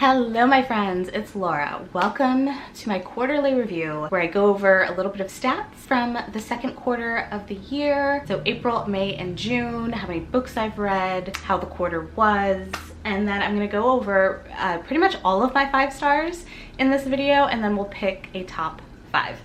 Hello my friends, it's Laura. Welcome to my quarterly review where I go over a little bit of stats from the second quarter of the year. So April, May, and June, how many books I've read, how the quarter was, and then I'm gonna go over pretty much all of my 5 stars in this video, and then we'll pick a top 5.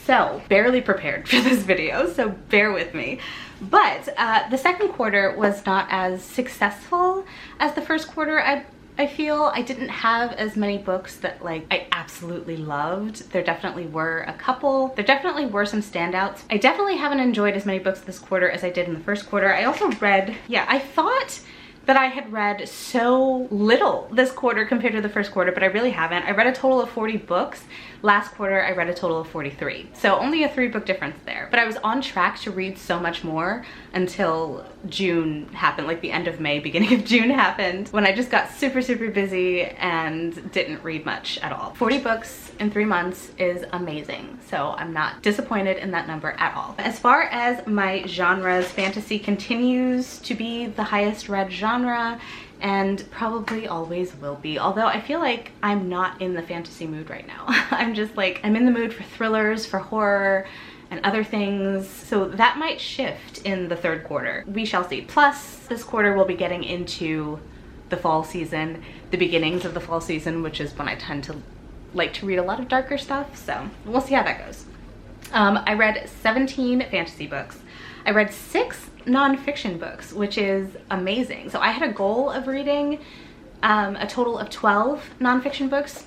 So, barely prepared for this video, so bear with me. But the second quarter was not as successful as the first quarter. I feel I didn't have as many books that I absolutely loved. There definitely were a couple. There definitely were some standouts. I definitely haven't enjoyed as many books this quarter as I did in the first quarter. I also read, I thought that I had read so little this quarter compared to the first quarter, but I really haven't. I read a total of 40 books. Last quarter, I read a total of 43. So only a 3-book difference there. But I was on track to read so much more until June happened, like the end of May, beginning of June happened, when I just got super busy and didn't read much at all. 40 books in 3 months is amazing. So I'm not disappointed in that number at all. As far as my genres, fantasy continues to be the highest read genre, and probably always will be, although I feel like I'm not in the fantasy mood right now. I'm in the mood for thrillers, for horror, and other things, so that might shift in the third quarter. We shall see. Plus, this quarter we'll be getting into the fall season, the beginnings of the fall season, which is when I tend to like to read a lot of darker stuff, so we'll see how that goes. I read 17 fantasy books. I read 6 nonfiction books, which is amazing. So I had a goal of reading a total of 12 nonfiction books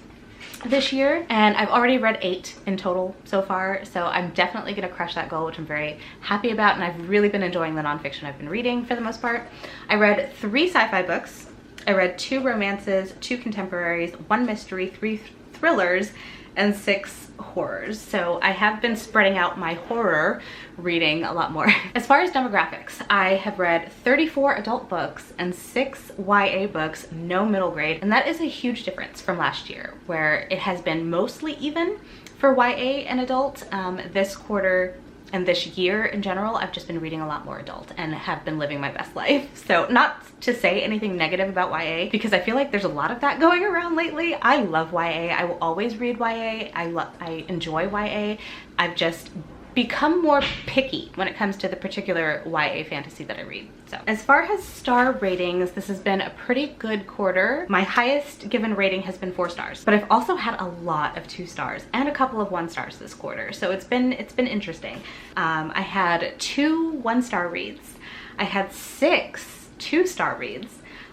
this year, and I've already read 8 in total so far, so I'm definitely gonna crush that goal, which I'm very happy about, and I've really been enjoying the nonfiction I've been reading for the most part. I read 3 sci-fi books. I read 2 romances, 2 contemporaries, 1 mystery, 3 thrillers, and 6 horrors. So I have been spreading out my horror reading a lot more. As far as demographics, I have read 34 adult books and 6 YA books, no middle grade, and that is a huge difference from last year, where it has been mostly even for YA and adult. This quarter and this year in general, I've just been reading a lot more adult and have been living my best life. So not to say anything negative about YA, because I feel like there's a lot of that going around lately. I love YA. I will always read YA. I enjoy YA. I've just become more picky when it comes to the particular YA fantasy that I read. So as far as star ratings, this has been a pretty good quarter. My highest given rating has been 4 stars, but I've also had a lot of 2 stars and a couple of 1 stars this quarter. So it's been interesting. I had 2 1-star reads. I had 6 2-star reads.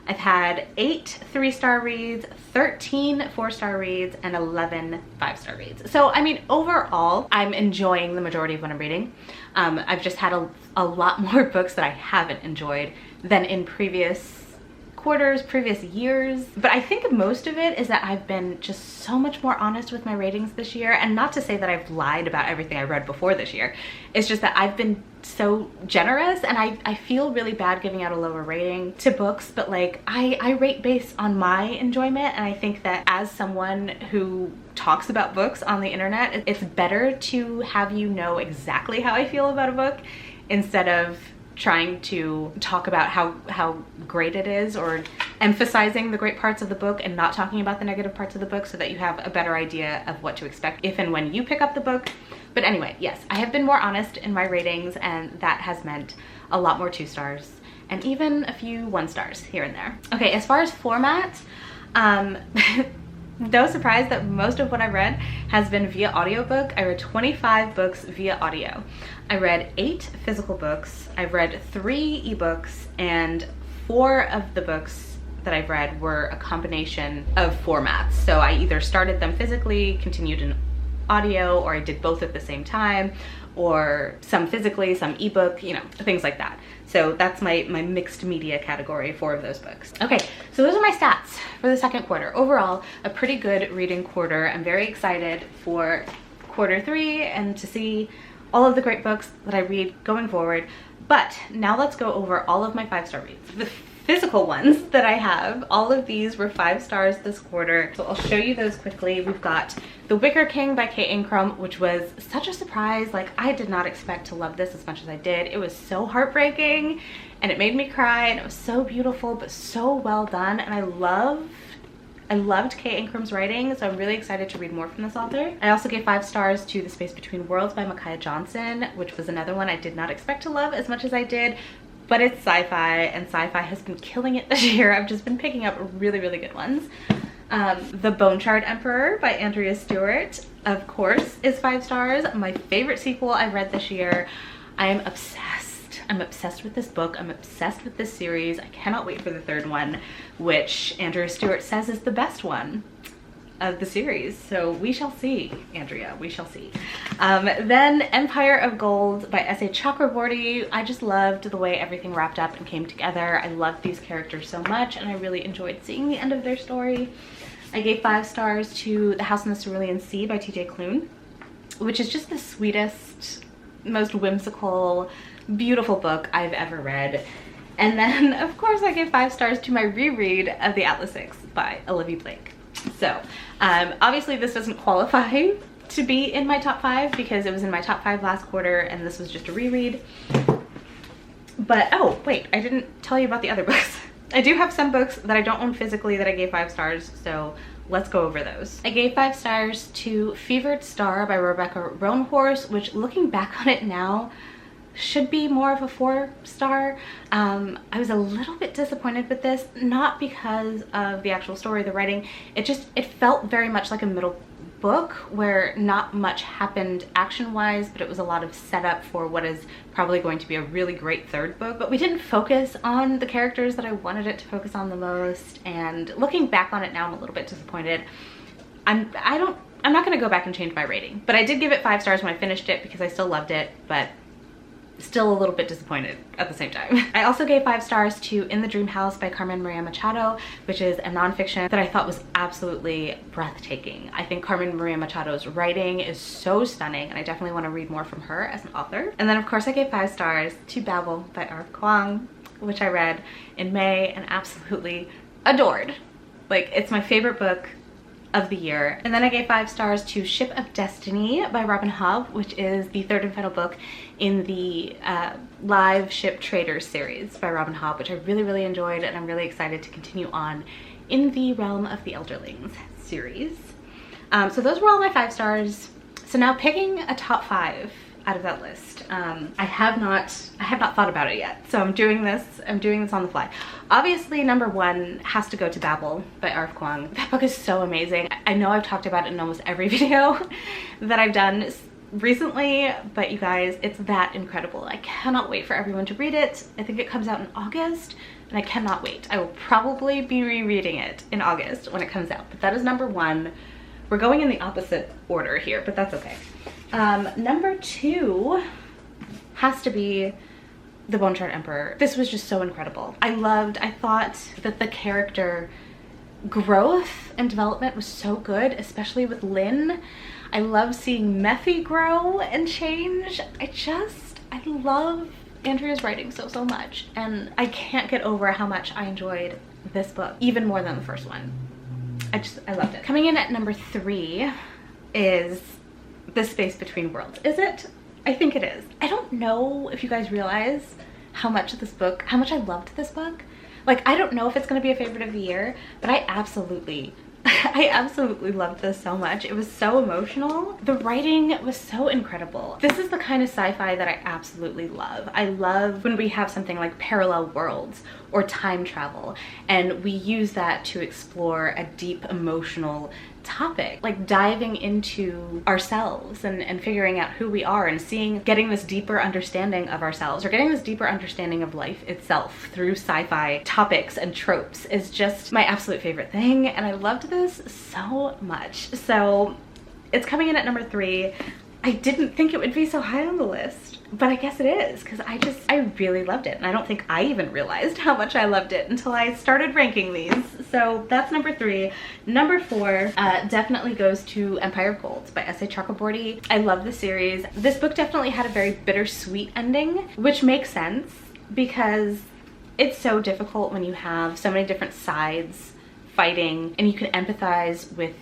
I've had 8 3-star reads, 13 4-star reads, and 11 5-star reads. So, I mean, overall, I'm enjoying the majority of what I'm reading. I've just had a lot more books that I haven't enjoyed than in previous quarters, previous years. But I think most of it is that I've been just so much more honest with my ratings this year. And not to say that I've lied about everything I read before this year. It's just that I've been so generous, and I feel really bad giving out a lower rating to books, but I rate based on my enjoyment, and I think that as someone who talks about books on the internet, it's better to have you know exactly how I feel about a book instead of trying to talk about how great it is, or emphasizing the great parts of the book and not talking about the negative parts of the book, so that you have a better idea of what to expect if and when you pick up the book. But anyway, yes, I have been more honest in my ratings, and that has meant a lot more 2 stars and even a few 1 stars here and there. Okay, as far as format, no surprise that most of what I read has been via audiobook. I read 25 books via audio. I read 8 physical books. I've read 3 ebooks, and 4 of the books that I've read were a combination of formats. So I either started them physically, continued in audio, or I did both at the same time, or some physically, some ebook, you know, things like that. So that's my mixed media category, 4 of those books. Okay, so those are my stats for the second quarter. Overall, a pretty good reading quarter. I'm very excited for quarter 3 and to see all of the great books that I read going forward. But now let's go over all of my 5-star reads. The physical ones that I have, all of these were 5 stars this quarter. So I'll show you those quickly. We've got The Wicker King by Ingram, which was such a surprise. I did not expect to love this as much as I did. It was so heartbreaking and it made me cry, and it was so beautiful but so well done, and I love I loved Kay Ingram's writing, so I'm really excited to read more from this author. I also gave 5 stars to The Space Between Worlds by Machado, which was another one I did not expect to love as much as I did, but it's sci-fi, and sci-fi has been killing it this year. I've just been picking up really, really good ones. The Bone Charred Emperor by Andrea Stewart, of course, is 5 stars. My favorite sequel I've read this year. I am obsessed. I'm obsessed with this book. I'm obsessed with this series. I cannot wait for the 3rd one, which Andrea Stewart says is the best one of the series. So we shall see, Andrea, we shall see. Then Empire of Gold by S.A. Chakraborty. I just loved the way everything wrapped up and came together. I loved these characters so much, and I really enjoyed seeing the end of their story. I gave 5 stars to The House in the Cerulean Sea by T.J. Clune, which is just the sweetest, most whimsical, beautiful book I've ever read. And then, of course, I gave 5 stars to my reread of The Atlas Six by Olivia Blake. So, obviously this doesn't qualify to be in my top 5 because it was in my top 5 last quarter and this was just a reread. But, oh, wait, I didn't tell you about the other books. I do have some books that I don't own physically that I gave 5 stars, so let's go over those. I gave 5 stars to Fevered Star by Rebecca Roanhorse, which, looking back on it now, should be more of a 4-star. I was a little bit disappointed with this, not because of the actual story, the writing. It felt very much like a middle book where not much happened action-wise, but it was a lot of setup for what is probably going to be a really great 3rd book. But we didn't focus on the characters that I wanted it to focus on the most, and looking back on it now, I'm a little bit disappointed. I'm not gonna go back and change my rating, but I did give it 5 stars when I finished it because I still loved it, but still a little bit disappointed at the same time. I also gave 5 stars to In the Dream House by Carmen Maria Machado, which is a nonfiction that I thought was absolutely breathtaking. I think Carmen Maria Machado's writing is so stunning, and I definitely want to read more from her as an author. And then, of course, I gave 5 stars to Babel by R.F. Kuang, which I read in May and absolutely adored. Like, it's my favorite book of the year. And then I gave 5 stars to Ship of Destiny by Robin Hobb, which is the 3rd and final book in the live Ship Traders series by Robin Hobb, which I really, really enjoyed, and I'm really excited to continue on in the Realm of the Elderlings series. So those were all my 5 stars. So now picking a top 5 out of that list. I have not thought about it yet, so I'm doing this on the fly. Obviously, number 1 has to go to Babel by R.F. Kuang. That book is so amazing. I know I've talked about it in almost every video that I've done recently, but you guys, it's that incredible. I cannot wait for everyone to read it. I think it comes out in August, and I cannot wait. I will probably be rereading it in August when it comes out, but that is number 1. We're going in the opposite order here, but that's okay. Number 2 has to be The Bone Charred Emperor. This was just so incredible. I thought that the character growth and development was so good, especially with Lynn. I love seeing Mephi grow and change. I love Andrea's writing so much, and I can't get over how much I enjoyed this book, even more than the first one. I loved it. Coming in at number 3 is The Space Between Worlds. Is it? I think it is. I don't know if you guys realize how much I loved this book. Like, I don't know if it's gonna be a favorite of the year, but I absolutely loved this so much. It was so emotional. The writing was so incredible. This is the kind of sci-fi that I absolutely love. I love when we have something like parallel worlds or time travel, and we use that to explore a deep emotional topic, like diving into ourselves and figuring out who we are and getting this deeper understanding of ourselves, or getting this deeper understanding of life itself through sci-fi topics and tropes is just my absolute favorite thing, and I loved this so much. So it's coming in at number 3. I didn't think it would be so high on the list, but I guess it is, because I really loved it, and I don't think I even realized how much I loved it until I started ranking these. So that's number 3. Number 4 definitely goes to Empire of Gold by S.A. Chakraborty. I love the series. This book definitely had a very bittersweet ending, which makes sense because it's so difficult when you have so many different sides fighting, and you can empathize with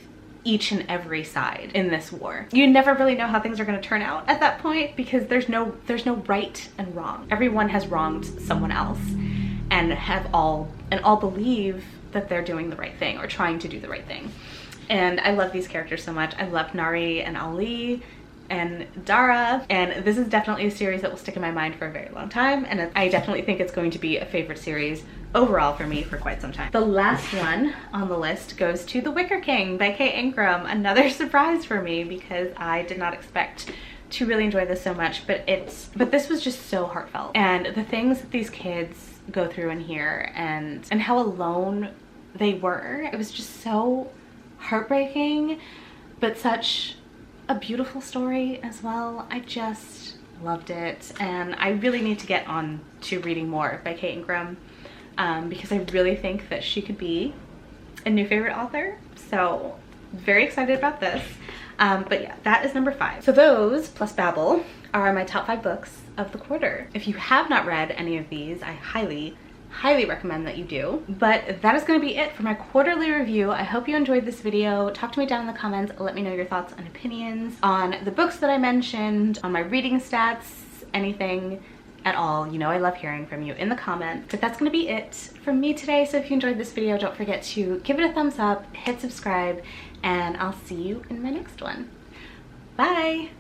each and every side in this war. You never really know how things are going to turn out at that point, because there's no right and wrong. Everyone has wronged someone else and all believe that they're doing the right thing or trying to do the right thing. And I love these characters so much. I love Nari and Ali and Dara, and this is definitely a series that will stick in my mind for a very long time, and I definitely think it's going to be a favorite series overall for me for quite some time. The last one on the list goes to The Wicker King by Kate Ingram. Another surprise for me because I did not expect to really enjoy this so much, but this was just so heartfelt, and the things that these kids go through in here and how alone they were, it was just so heartbreaking, but such a beautiful story as well. I just loved it, and I really need to get on to reading more by Kate Ingram because I really think that she could be a new favorite author. So very excited about this. But yeah, that is number 5. So those plus Babel are my top 5 books of the quarter. If you have not read any of these, I highly recommend that you do. But that is going to be it for my quarterly review. I hope you enjoyed this video. Talk to me down in the comments. Let me know your thoughts and opinions on the books that I mentioned, on my reading stats, anything at all. You know I love hearing from you in the comments. But that's going to be it from me today. So if you enjoyed this video, don't forget to give it a thumbs up, hit subscribe, and I'll see you in my next one. Bye!